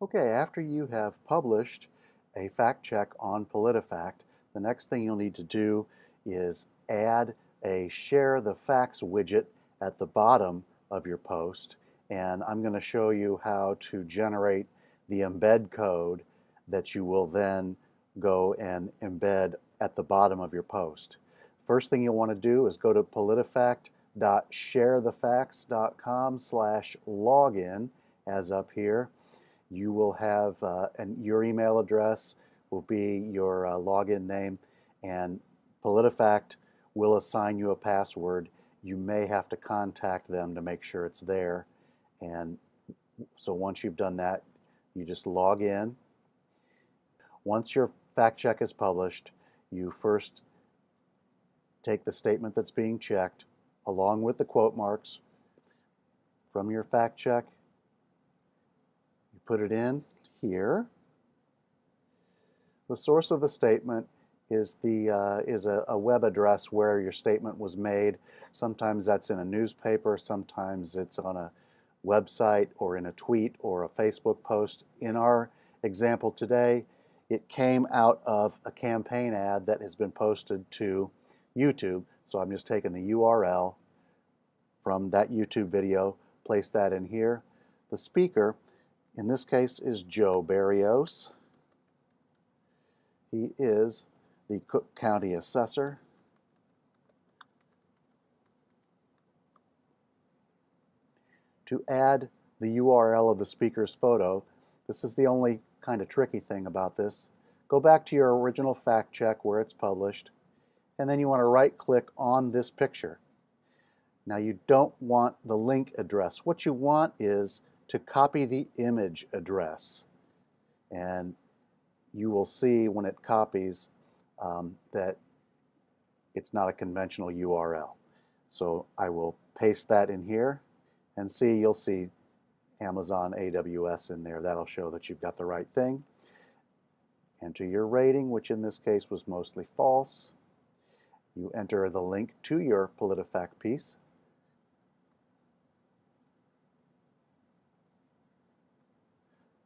Okay, after you have published a fact check on PolitiFact, the next thing you'll need to do is add a Share the Facts widget at the bottom of your post. And I'm going to show you how to generate the embed code that you will then go and embed at the bottom of your post. First thing you'll want to do is go to politifact.sharethefacts.com/login as up here. You will have your email address will be your login name, and PolitiFact will assign you a password. You may have to contact them to make sure it's there. And so once you've done that, you just log in. Once your fact check is published, you first take the statement that's being checked along with the quote marks from your fact check. You put it in here. The source of the statement is a web address where your statement was made. Sometimes that's in a newspaper, sometimes it's on a website or in a tweet or a Facebook post. In our example today, it came out of a campaign ad that has been posted to YouTube. So I'm just taking the URL from that YouTube video, place that in here. The speaker, in this case, is Joe Barrios. He is the Cook County Assessor. To add the URL of the speaker's photo, this is the only kind of tricky thing about this. Go back to your original fact check where it's published, and then you want to right-click on this picture. Now you don't want the link address. What you want is to copy the image address. And you will see when it copies that it's not a conventional URL. So I will paste that in here and you'll see Amazon AWS in there. That'll show that you've got the right thing. Enter your rating, which in this case was mostly false. You enter the link to your PolitiFact piece.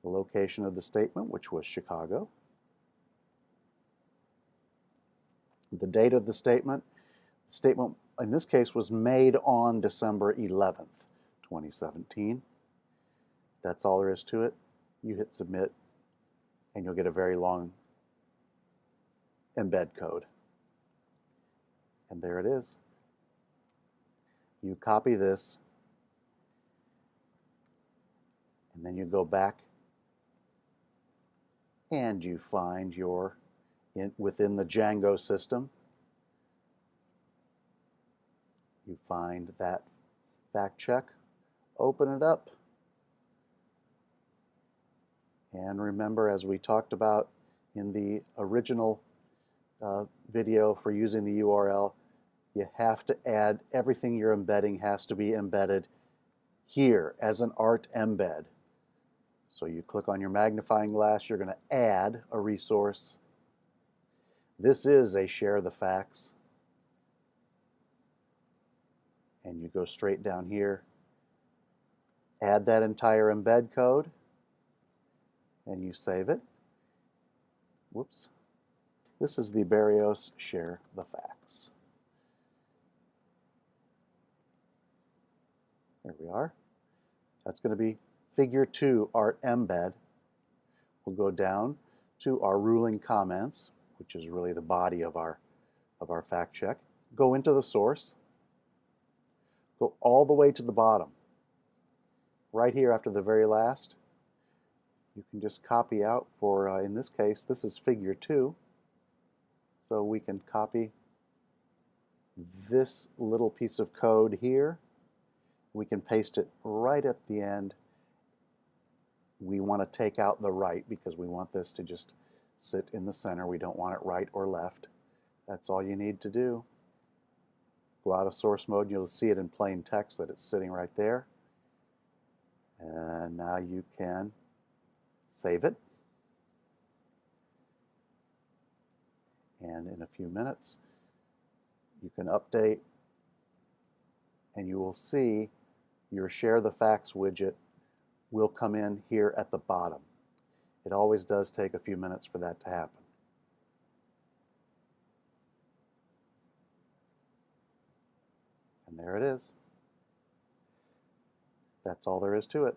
The location of the statement, which was Chicago. The date of the statement. The statement in this case was made on December 11th, 2017. That's all there is to it. You hit submit and you'll get a very long embed code. And there it is. You copy this and then you go back and you find your within the Django system, you find that fact check, open it up, and remember, as we talked about in the original video for using the URL, you have to add everything you're embedding has to be embedded here as an art embed. So you click on your magnifying glass, you're going to add a resource. This is a Share the Facts. And you go straight down here, add that entire embed code, and you save it. Whoops. This is the Barrios Share the Facts. There we are. That's going to be Figure 2 Art Embed. We'll go down to our ruling comments, which is really the body of our fact check. Go into the source. Go all the way to the bottom. Right here after the very last, you can just copy out for, in this case, this is Figure 2. So we can copy this little piece of code here. We can paste it right at the end. We want to take out the right because we want this to just sit in the center. We don't want it right or left. That's all you need to do. Go out of source mode and you'll see it in plain text that it's sitting right there. And now you can save it. And in a few minutes, you can update and you will see your Share the Facts widget will come in here at the bottom. It always does take a few minutes for that to happen. And there it is. That's all there is to it.